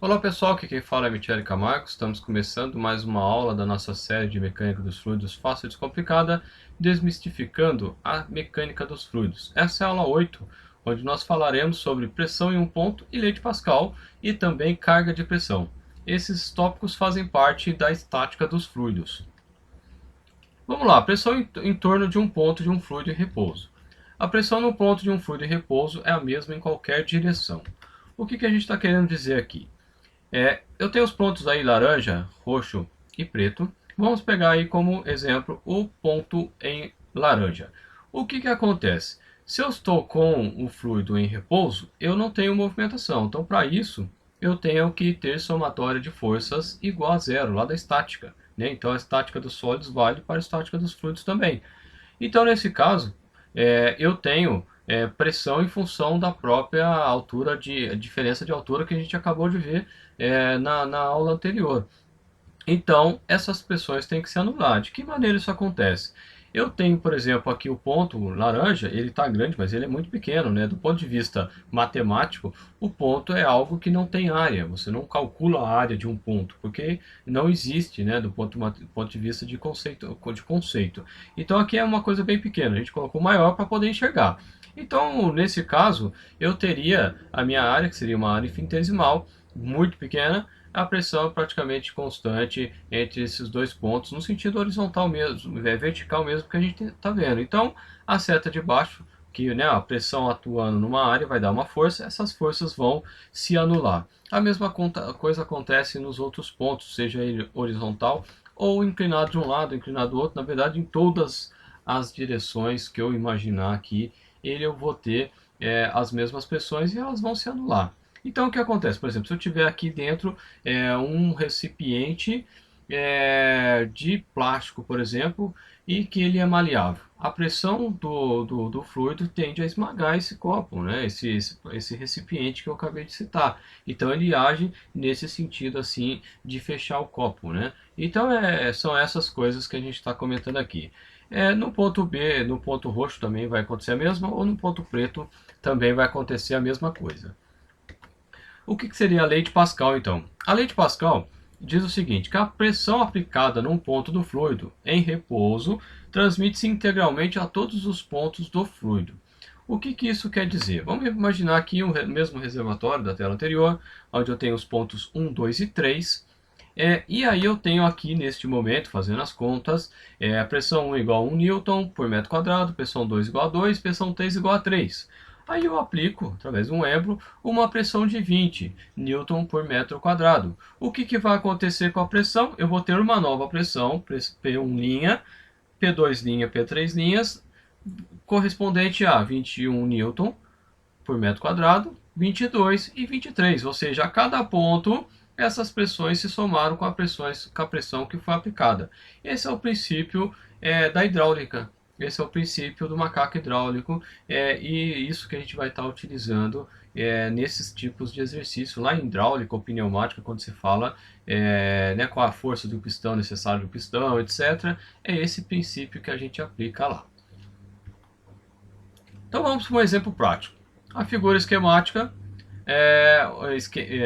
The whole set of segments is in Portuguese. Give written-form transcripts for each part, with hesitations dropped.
Olá pessoal, aqui quem fala é Michele Camargo. Estamos começando mais uma aula da nossa série de Mecânica dos Fluidos Fácil e Descomplicada, desmistificando a mecânica dos fluidos. Essa é a aula 8, onde nós falaremos sobre pressão em um ponto e lei de Pascal e também carga de pressão. Esses tópicos fazem parte da estática dos fluidos. Vamos lá, pressão em torno de um ponto de um fluido em repouso. A pressão no ponto de um fluido em repouso é a mesma em qualquer direção. O que a gente está querendo dizer aqui? Eu tenho os pontos aí laranja, roxo e preto. Vamos pegar aí como exemplo o ponto em laranja. O que acontece? Se eu estou com o fluido em repouso, eu não tenho movimentação. Então, para isso, eu tenho que ter somatória de forças igual a zero, lá da estática, né? Então, a estática dos sólidos vale para a estática dos fluidos também. Então, nesse caso, eu tenho pressão em função da própria altura, a diferença de altura que a gente acabou de ver na aula anterior. Então, essas pressões têm que se anular. De que maneira isso acontece? Eu tenho, por exemplo, aqui o ponto laranja, ele está grande, mas ele é muito pequeno, né? Do ponto de vista matemático, o ponto é algo que não tem área. Você não calcula a área de um ponto, porque não existe, né? Do ponto de vista de conceito. Então, aqui é uma coisa bem pequena. A gente colocou maior para poder enxergar. Então, nesse caso, eu teria a minha área, que seria uma área infinitesimal, muito pequena, a pressão é praticamente constante entre esses dois pontos, no sentido horizontal mesmo, vertical mesmo que a gente está vendo. Então, a seta de baixo, que a pressão atuando numa área vai dar uma força, essas forças vão se anular. A mesma coisa acontece nos outros pontos, seja ele horizontal ou inclinado de um lado, inclinado do outro, na verdade em todas as direções que eu imaginar aqui, eu vou ter as mesmas pressões e elas vão se anular. Então, o que acontece? Por exemplo, se eu tiver aqui dentro um recipiente de plástico, por exemplo, e que ele é maleável, a pressão do fluido tende a esmagar esse copo, né? Esse recipiente que eu acabei de citar. Então, ele age nesse sentido assim de fechar o copo, né? Então, são essas coisas que a gente está comentando aqui. No ponto B, no ponto roxo também vai acontecer a mesma, ou no ponto preto também vai acontecer a mesma coisa. O que seria a lei de Pascal, então? A lei de Pascal diz o seguinte, que a pressão aplicada num ponto do fluido em repouso transmite-se integralmente a todos os pontos do fluido. O que isso quer dizer? Vamos imaginar aqui o mesmo reservatório da tela anterior, onde eu tenho os pontos 1, 2 e 3. E aí eu tenho aqui, neste momento, fazendo as contas, a pressão 1 igual a 1 newton por metro quadrado, pressão 2 igual a 2, pressão 3 igual a 3. Aí eu aplico, através de um Embro, uma pressão de 20 newton por metro quadrado. O que vai acontecer com a pressão? Eu vou ter uma nova pressão, P1 linha, P2 linha, P3 linhas, correspondente a 21 newton por metro quadrado, 22 e 23. Ou seja, a cada ponto, essas pressões se somaram com a pressão que foi aplicada. Esse é o princípio da hidráulica. Esse é o princípio do macaco hidráulico e isso que a gente vai estar utilizando nesses tipos de exercício. Lá em hidráulica ou pneumática, quando se fala qual a força do pistão necessária do pistão, etc., é esse princípio que a gente aplica lá. Então vamos para um exemplo prático. A figura esquemática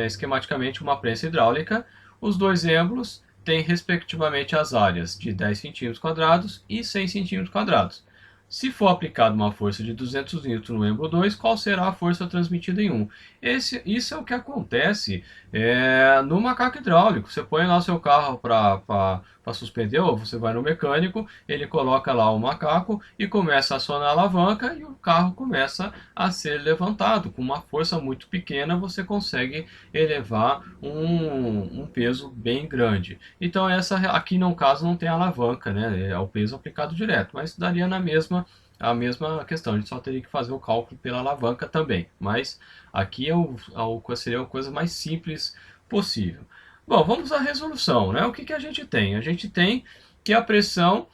esquematicamente uma prensa hidráulica. Os dois êmbolos têm respectivamente as áreas de 10 cm² e 100 cm². Se for aplicada uma força de 200 N no êmbolo 2, qual será a força transmitida em 1? Isso é o que acontece no macaco hidráulico. Você põe lá o seu carro para suspender, ou você vai no mecânico, ele coloca lá o macaco e começa a acionar a alavanca e o carro começa a ser levantado. Com uma força muito pequena você consegue elevar um peso bem grande. Então aqui no caso não tem alavanca, né? É o peso aplicado direto, mas daria a mesma questão, a gente só teria que fazer o cálculo pela alavanca também, mas aqui seria a coisa mais simples possível. Bom, vamos à resolução, né? O que a gente tem? A gente tem que a pressão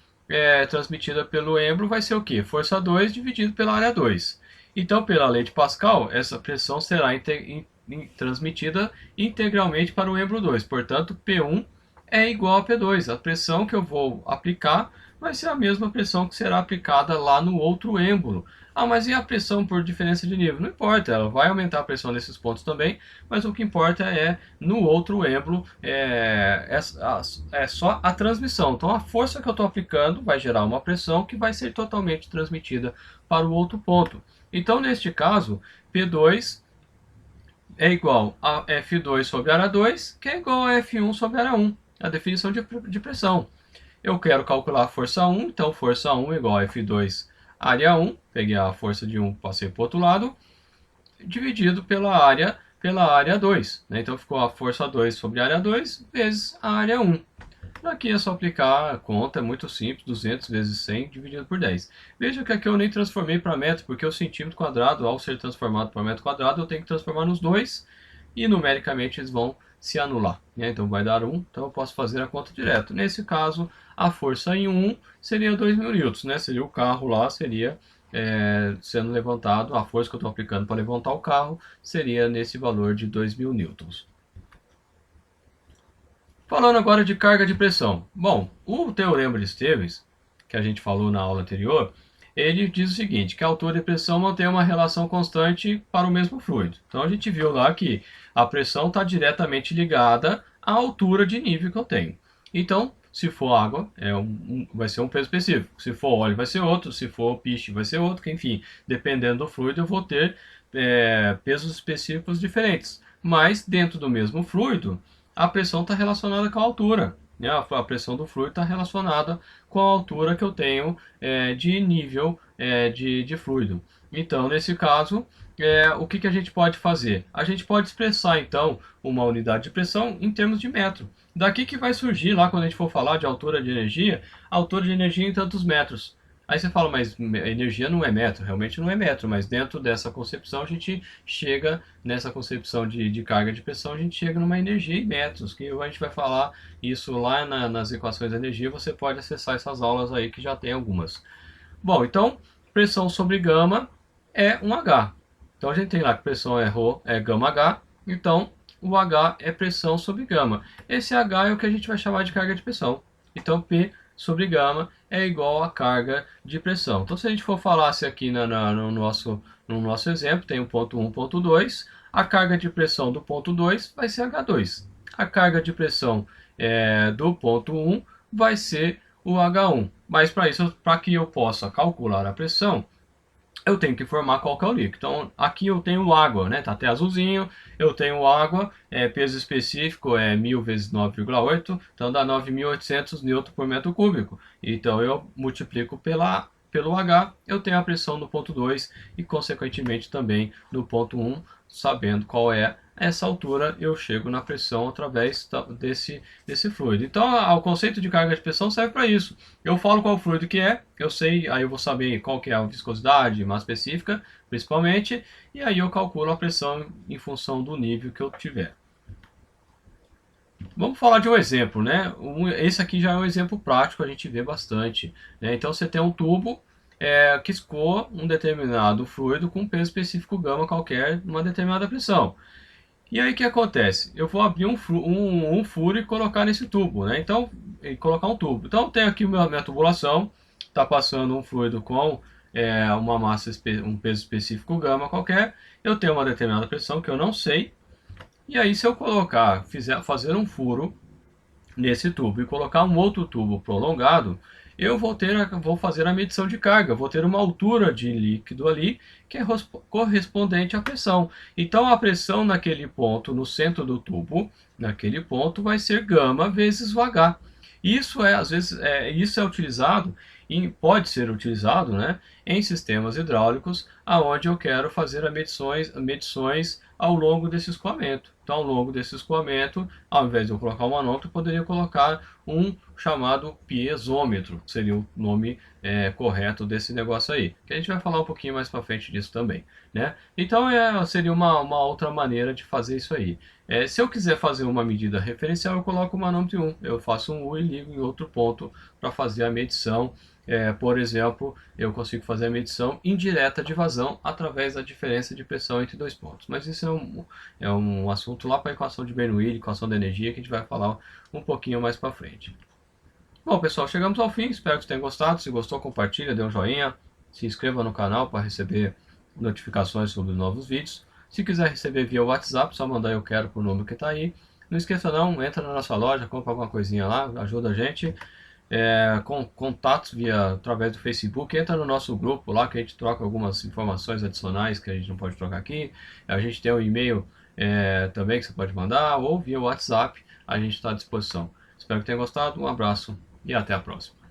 transmitida pelo êmbolo vai ser o quê? Força 2 dividido pela área 2. Então, pela lei de Pascal, essa pressão será transmitida integralmente para o êmbolo 2. Portanto, P1 é igual a P2. A pressão que eu vou aplicar vai ser a mesma pressão que será aplicada lá no outro êmbolo. Ah, mas e a pressão por diferença de nível? Não importa, ela vai aumentar a pressão nesses pontos também, mas o que importa é no outro êmbolo, é só a transmissão. Então a força que eu estou aplicando vai gerar uma pressão que vai ser totalmente transmitida para o outro ponto. Então neste caso, P2 é igual a F2 sobre área 2, que é igual a F1 sobre área 1, a definição de pressão. Eu quero calcular a força 1, então força 1 igual a F2 área 1, peguei a força de 1, passei para o outro lado, dividido pela área 2. Né? Então ficou a força 2 sobre a área 2 vezes a área 1. Aqui é só aplicar a conta, é muito simples, 200 vezes 100 dividido por 10. Veja que aqui eu nem transformei para metro, porque o centímetro quadrado, ao ser transformado para metro quadrado, eu tenho que transformar nos dois, e numericamente eles vão se anular. Né? Então vai dar 1, então eu posso fazer a conta direto. Nesse caso, a força em 1 seria 2.000 newtons, né? Seria o carro lá, seria sendo levantado, a força que eu estou aplicando para levantar o carro seria nesse valor de 2.000 newtons. Falando agora de carga de pressão. Bom, o teorema de Stevens, que a gente falou na aula anterior, ele diz o seguinte, que a altura e pressão mantêm uma relação constante para o mesmo fluido. Então a gente viu lá que a pressão está diretamente ligada à altura de nível que eu tenho. Então, se for água, vai ser um peso específico. Se for óleo, vai ser outro. Se for piche, vai ser outro. Enfim, dependendo do fluido, eu vou ter pesos específicos diferentes. Mas, dentro do mesmo fluido, a pressão está relacionada com a altura. Né? A pressão do fluido está relacionada com a altura que eu tenho de nível de fluido. Então, nesse caso, o que a gente pode fazer? A gente pode expressar, então, uma unidade de pressão em termos de metro. Daqui que vai surgir, lá quando a gente for falar de altura de energia, a altura de energia em tantos metros. Aí você fala, mas energia não é metro, realmente não é metro, mas dentro dessa concepção a gente chega, nessa concepção de carga de pressão, a gente chega numa energia em metros, que a gente vai falar isso lá nas equações de energia, você pode acessar essas aulas aí que já tem algumas. Bom, então, pressão sobre gama é um H. Então a gente tem lá que pressão é ρ, é gama H, então o H é pressão sobre gama. Esse H é o que a gente vai chamar de carga de pressão. Então P sobre gama é igual a carga de pressão. Então se a gente for falar aqui no nosso exemplo, tem o ponto 1, ponto 2, a carga de pressão do ponto 2 vai ser H2. A carga de pressão do ponto 1 vai ser o H1. Mas para isso, para que eu possa calcular a pressão, eu tenho que informar qual que é o líquido. Então, aqui eu tenho água, né? Tá até azulzinho. Eu tenho água, peso específico é 1000 vezes 9,8, então dá 9.800 Nm por metro cúbico. Então, eu multiplico pelo H, eu tenho a pressão no ponto 2 e, consequentemente, também no ponto 1, sabendo qual é essa altura, eu chego na pressão através desse fluido. Então, o conceito de carga de pressão serve para isso. Eu falo qual fluido que é, eu sei, aí eu vou saber qual que é a viscosidade, massa específica, principalmente, e aí eu calculo a pressão em função do nível que eu tiver. Vamos falar de um exemplo, né? Esse aqui já é um exemplo prático, a gente vê bastante. Né? Então você tem um tubo que escoa um determinado fluido com um peso específico gama qualquer, numa determinada pressão. E aí o que acontece? Eu vou abrir um furo e colocar nesse tubo, né? Então, colocar um tubo. Então, eu tenho aqui minha tubulação, está passando um fluido com uma massa, um peso específico gama qualquer. Eu tenho uma determinada pressão que eu não sei. E aí, se eu fazer um furo nesse tubo e colocar um outro tubo prolongado, eu vou fazer a medição de carga, vou ter uma altura de líquido ali que é correspondente à pressão. Então a pressão naquele ponto, no centro do tubo, naquele ponto vai ser gama vezes o H. Isso às vezes, isso é utilizado, pode ser utilizado, né, em sistemas hidráulicos, aonde eu quero fazer medições ao longo desse escoamento. Então, ao longo desse escoamento, ao invés de eu colocar um manômetro, eu poderia colocar um chamado piezômetro, que seria o nome correto desse negócio aí. Que a gente vai falar um pouquinho mais para frente disso também. Né? Então, seria uma outra maneira de fazer isso aí. Se eu quiser fazer uma medida referencial, eu coloco o manômetro em um. Eu faço um U e ligo em outro ponto para fazer a medição. Por exemplo, eu consigo fazer a medição indireta de vazão através da diferença de pressão entre dois pontos. Mas isso é um assunto lá para a equação de Bernoulli, equação da energia, que a gente vai falar um pouquinho mais para frente. Bom, pessoal, chegamos ao fim. Espero que vocês tenham gostado. Se gostou, compartilha, dê um joinha. Se inscreva no canal para receber notificações sobre novos vídeos. Se quiser receber via WhatsApp, só mandar eu quero pro número que está aí. Não esqueça não, entra na nossa loja, compra alguma coisinha lá, ajuda a gente. Com contatos através do Facebook, entra no nosso grupo lá que a gente troca algumas informações adicionais que a gente não pode trocar aqui. A gente tem um e-mail também que você pode mandar, ou via WhatsApp, a gente está à disposição. Espero que tenha gostado, um abraço e até a próxima.